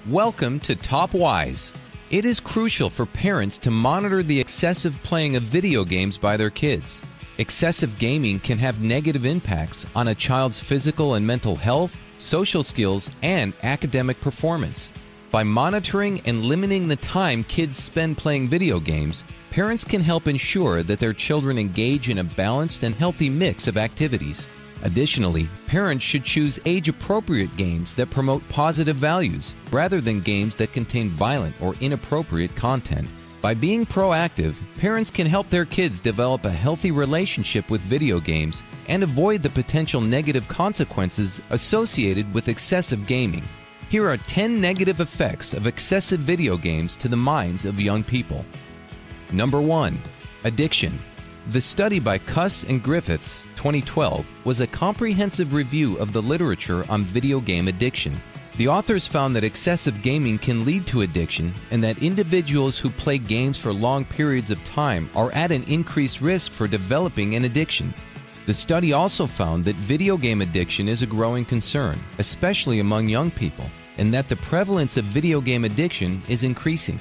Welcome to Top Wise. It is crucial for parents to monitor the excessive playing of video games by their kids. Excessive gaming can have negative impacts on a child's physical and mental health, social skills, and academic performance. By monitoring and limiting the time kids spend playing video games, parents can help ensure that their children engage in a balanced and healthy mix of activities. Additionally, parents should choose age-appropriate games that promote positive values, rather than games that contain violent or inappropriate content. By being proactive, parents can help their kids develop a healthy relationship with video games and avoid the potential negative consequences associated with excessive gaming. Here are 10 negative effects of excessive video games to the minds of young people. Number 1. Addiction. The study by Cuss and Griffiths, 2012, was a comprehensive review of the literature on video game addiction. The authors found that excessive gaming can lead to addiction and that individuals who play games for long periods of time are at an increased risk for developing an addiction. The study also found that video game addiction is a growing concern, especially among young people, and that the prevalence of video game addiction is increasing.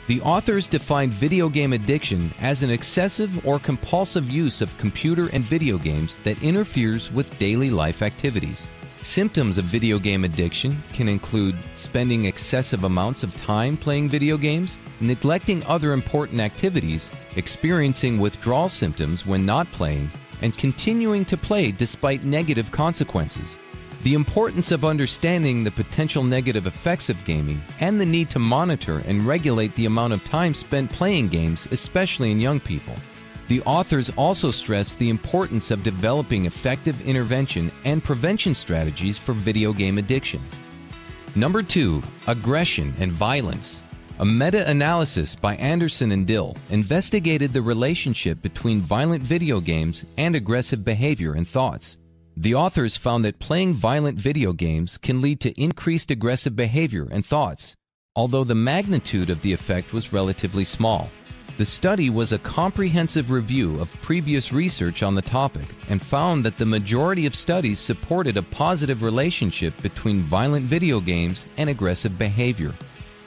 The authors defined video game addiction as an excessive or compulsive use of computer and video games that interferes with daily life activities. Symptoms of video game addiction can include spending excessive amounts of time playing video games, neglecting other important activities, experiencing withdrawal symptoms when not playing, and continuing to play despite negative consequences. The importance of understanding the potential negative effects of gaming and the need to monitor and regulate the amount of time spent playing games, especially in young people. The authors also stress the importance of developing effective intervention and prevention strategies for video game addiction. Number 2. Aggression and violence. A meta-analysis by Anderson and Dill investigated the relationship between violent video games and aggressive behavior and thoughts. The authors found that playing violent video games can lead to increased aggressive behavior and thoughts, although the magnitude of the effect was relatively small. The study was a comprehensive review of previous research on the topic and found that the majority of studies supported a positive relationship between violent video games and aggressive behavior.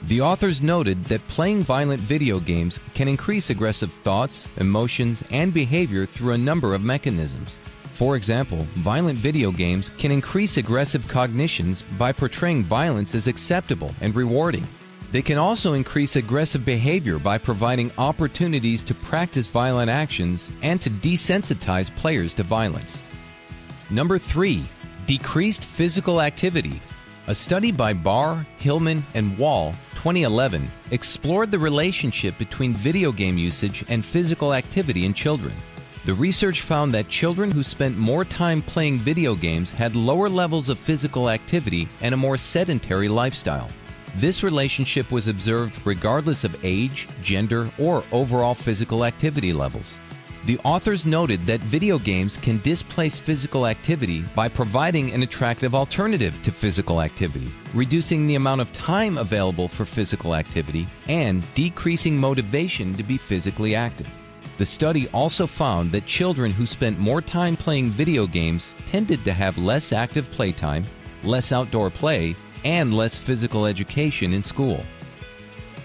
The authors noted that playing violent video games can increase aggressive thoughts, emotions, and behavior through a number of mechanisms. For example, violent video games can increase aggressive cognitions by portraying violence as acceptable and rewarding. They can also increase aggressive behavior by providing opportunities to practice violent actions and to desensitize players to violence. Number 3. Decreased physical activity. A study by Barr, Hillman, and Wall, 2011, explored the relationship between video game usage and physical activity in children. The research found that children who spent more time playing video games had lower levels of physical activity and a more sedentary lifestyle. This relationship was observed regardless of age, gender, or overall physical activity levels. The authors noted that video games can displace physical activity by providing an attractive alternative to physical activity, reducing the amount of time available for physical activity, and decreasing motivation to be physically active. The study also found that children who spent more time playing video games tended to have less active playtime, less outdoor play, and less physical education in school.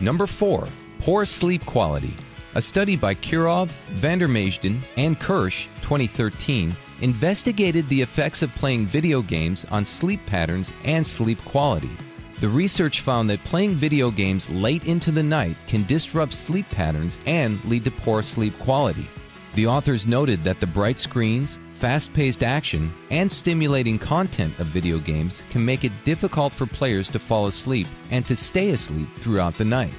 Number 4. Poor sleep quality. A study by Kirov, Vandermeijden, and Kirsch, 2013, investigated the effects of playing video games on sleep patterns and sleep quality. The research found that playing video games late into the night can disrupt sleep patterns and lead to poor sleep quality. The authors noted that the bright screens, fast-paced action, and stimulating content of video games can make it difficult for players to fall asleep and to stay asleep throughout the night.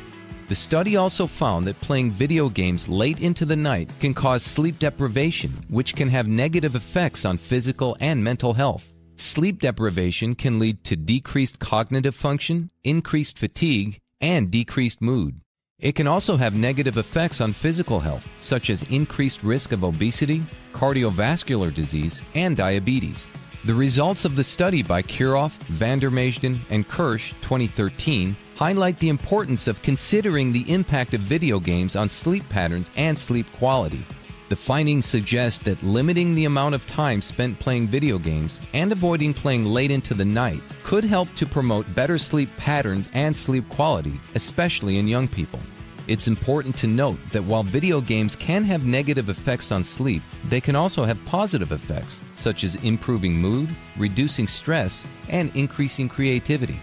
The study also found that playing video games late into the night can cause sleep deprivation, which can have negative effects on physical and mental health. Sleep deprivation can lead to decreased cognitive function, increased fatigue, and decreased mood. It can also have negative effects on physical health, such as increased risk of obesity, cardiovascular disease, and diabetes. The results of the study by Kirov, Vandermeijden, and Kirsch, 2013, highlight the importance of considering the impact of video games on sleep patterns and sleep quality. The findings suggest that limiting the amount of time spent playing video games and avoiding playing late into the night could help to promote better sleep patterns and sleep quality, especially in young people. It's important to note that while video games can have negative effects on sleep, they can also have positive effects, such as improving mood, reducing stress, and increasing creativity.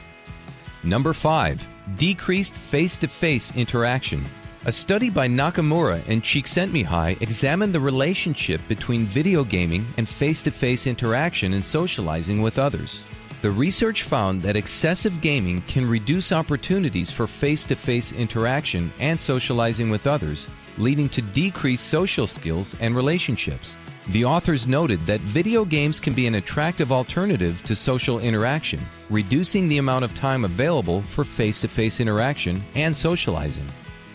Number 5. Decreased face-to-face interaction. A study by Nakamura and Csikszentmihalyi examined the relationship between video gaming and face-to-face interaction and socializing with others. The research found that excessive gaming can reduce opportunities for face-to-face interaction and socializing with others, leading to decreased social skills and relationships. The authors noted that video games can be an attractive alternative to social interaction, reducing the amount of time available for face-to-face interaction and socializing.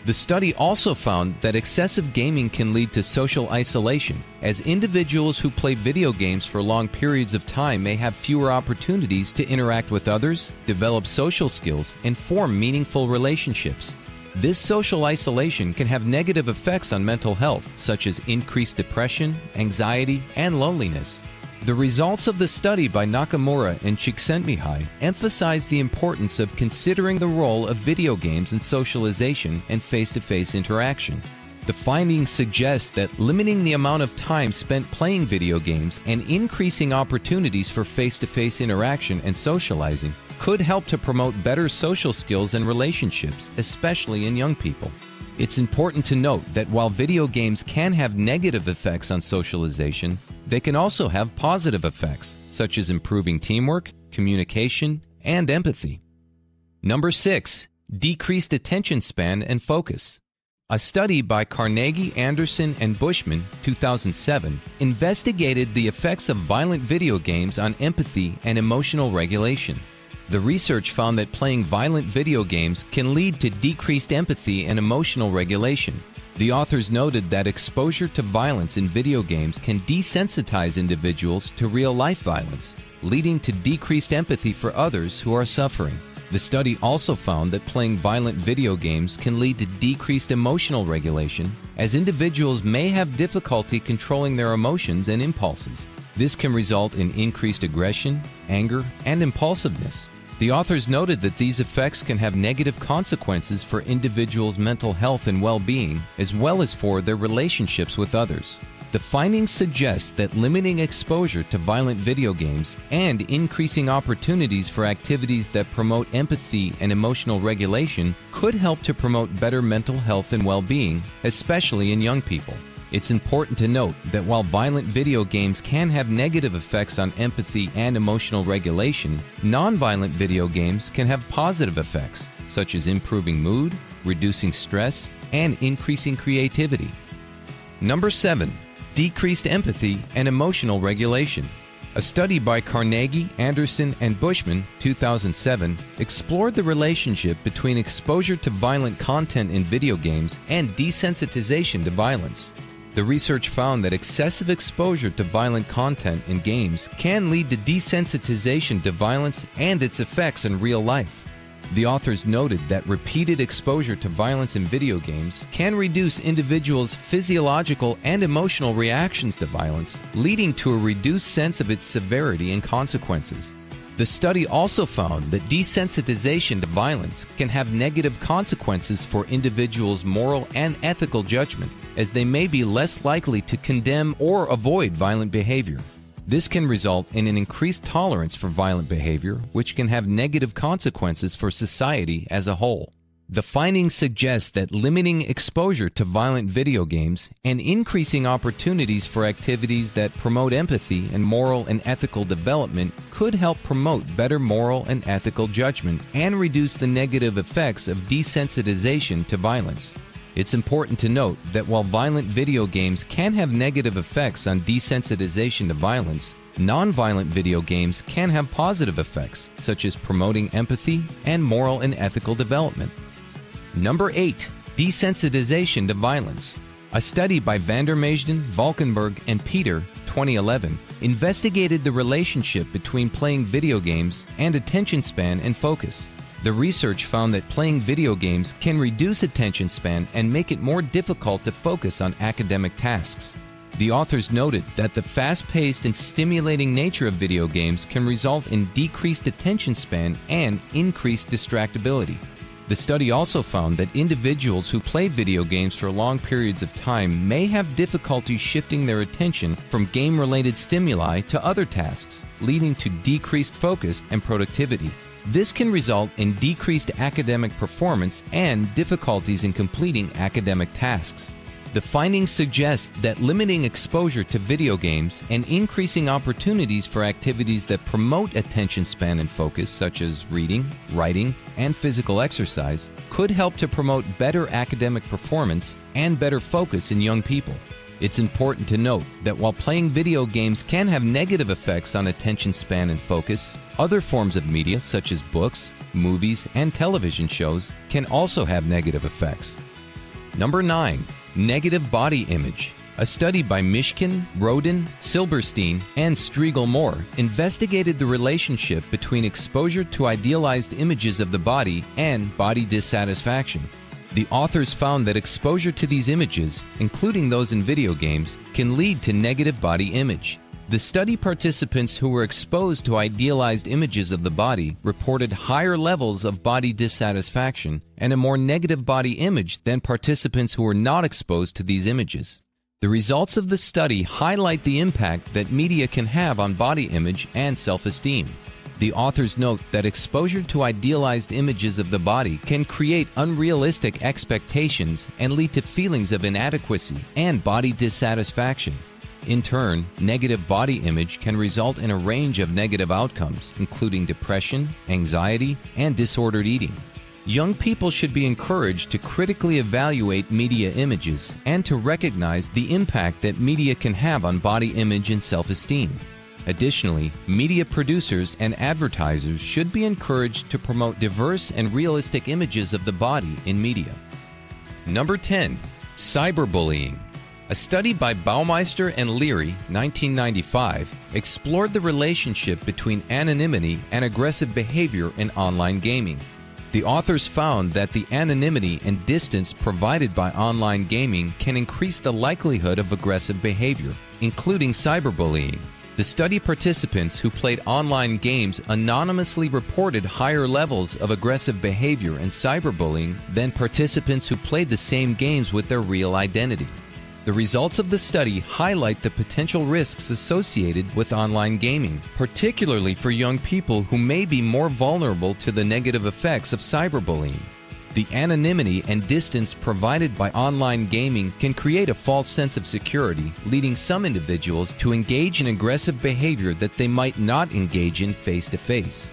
The study also found that excessive gaming can lead to social isolation, as individuals who play video games for long periods of time may have fewer opportunities to interact with others, develop social skills, and form meaningful relationships. This social isolation can have negative effects on mental health, such as increased depression, anxiety, and loneliness. The results of the study by Nakamura and Csikszentmihalyi emphasize the importance of considering the role of video games in socialization and face-to-face interaction. The findings suggest that limiting the amount of time spent playing video games and increasing opportunities for face-to-face interaction and socializing could help to promote better social skills and relationships, especially in young people. It's important to note that while video games can have negative effects on socialization, they can also have positive effects, such as improving teamwork, communication, and empathy. Number 6. Decreased attention span and focus. A study by Carnegie, Anderson, and Bushman, 2007, investigated the effects of violent video games on empathy and emotional regulation. The research found that playing violent video games can lead to decreased empathy and emotional regulation. The authors noted that exposure to violence in video games can desensitize individuals to real-life violence, leading to decreased empathy for others who are suffering. The study also found that playing violent video games can lead to decreased emotional regulation, as individuals may have difficulty controlling their emotions and impulses. This can result in increased aggression, anger, and impulsiveness. The authors noted that these effects can have negative consequences for individuals' mental health and well-being, as well as for their relationships with others. The findings suggest that limiting exposure to violent video games and increasing opportunities for activities that promote empathy and emotional regulation could help to promote better mental health and well-being, especially in young people. It's important to note that while violent video games can have negative effects on empathy and emotional regulation, non-violent video games can have positive effects, such as improving mood, reducing stress, and increasing creativity. Number 7. Decreased empathy and emotional regulation. A study by Carnegie, Anderson, and Bushman, 2007, explored the relationship between exposure to violent content in video games and desensitization to violence. The research found that excessive exposure to violent content in games can lead to desensitization to violence and its effects in real life. The authors noted that repeated exposure to violence in video games can reduce individuals' physiological and emotional reactions to violence, leading to a reduced sense of its severity and consequences. The study also found that desensitization to violence can have negative consequences for individuals' moral and ethical judgment, as they may be less likely to condemn or avoid violent behavior. This can result in an increased tolerance for violent behavior, which can have negative consequences for society as a whole. The findings suggest that limiting exposure to violent video games and increasing opportunities for activities that promote empathy and moral and ethical development could help promote better moral and ethical judgment and reduce the negative effects of desensitization to violence. It's important to note that while violent video games can have negative effects on desensitization to violence, non-violent video games can have positive effects, such as promoting empathy and moral and ethical development. Number 8. Desensitization to violence. A study by Vandermeijden, Valkenburg, and Peter, 2011, investigated the relationship between playing video games and attention span and focus. The research found that playing video games can reduce attention span and make it more difficult to focus on academic tasks. The authors noted that the fast-paced and stimulating nature of video games can result in decreased attention span and increased distractibility. The study also found that individuals who play video games for long periods of time may have difficulty shifting their attention from game-related stimuli to other tasks, leading to decreased focus and productivity. This can result in decreased academic performance and difficulties in completing academic tasks. The findings suggest that limiting exposure to video games and increasing opportunities for activities that promote attention span and focus, such as reading, writing, and physical exercise, could help to promote better academic performance and better focus in young people. It's important to note that while playing video games can have negative effects on attention span and focus, other forms of media, such as books, movies, and television shows, can also have negative effects. Number 9. Negative body image. A study by Mishkin, Rodin, Silberstein, and Striegel-Moore investigated the relationship between exposure to idealized images of the body and body dissatisfaction. The authors found that exposure to these images, including those in video games, can lead to negative body image. The study participants who were exposed to idealized images of the body reported higher levels of body dissatisfaction and a more negative body image than participants who were not exposed to these images. The results of the study highlight the impact that media can have on body image and self-esteem. The authors note that exposure to idealized images of the body can create unrealistic expectations and lead to feelings of inadequacy and body dissatisfaction. In turn, negative body image can result in a range of negative outcomes, including depression, anxiety, and disordered eating. Young people should be encouraged to critically evaluate media images and to recognize the impact that media can have on body image and self-esteem. Additionally, media producers and advertisers should be encouraged to promote diverse and realistic images of the body in media. Number 10. Cyberbullying. A study by Baumeister and Leary, 1995, explored the relationship between anonymity and aggressive behavior in online gaming. The authors found that the anonymity and distance provided by online gaming can increase the likelihood of aggressive behavior, including cyberbullying. The study participants who played online games anonymously reported higher levels of aggressive behavior and cyberbullying than participants who played the same games with their real identity. The results of the study highlight the potential risks associated with online gaming, particularly for young people who may be more vulnerable to the negative effects of cyberbullying. The anonymity and distance provided by online gaming can create a false sense of security, leading some individuals to engage in aggressive behavior that they might not engage in face-to-face.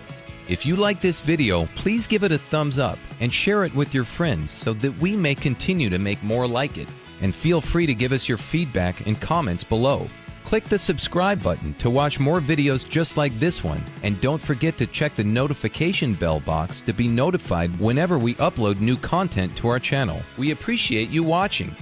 If you like this video, please give it a thumbs up and share it with your friends so that we may continue to make more like it. And feel free to give us your feedback and comments below. Click the subscribe button to watch more videos just like this one, and don't forget to check the notification bell box to be notified whenever we upload new content to our channel. We appreciate you watching.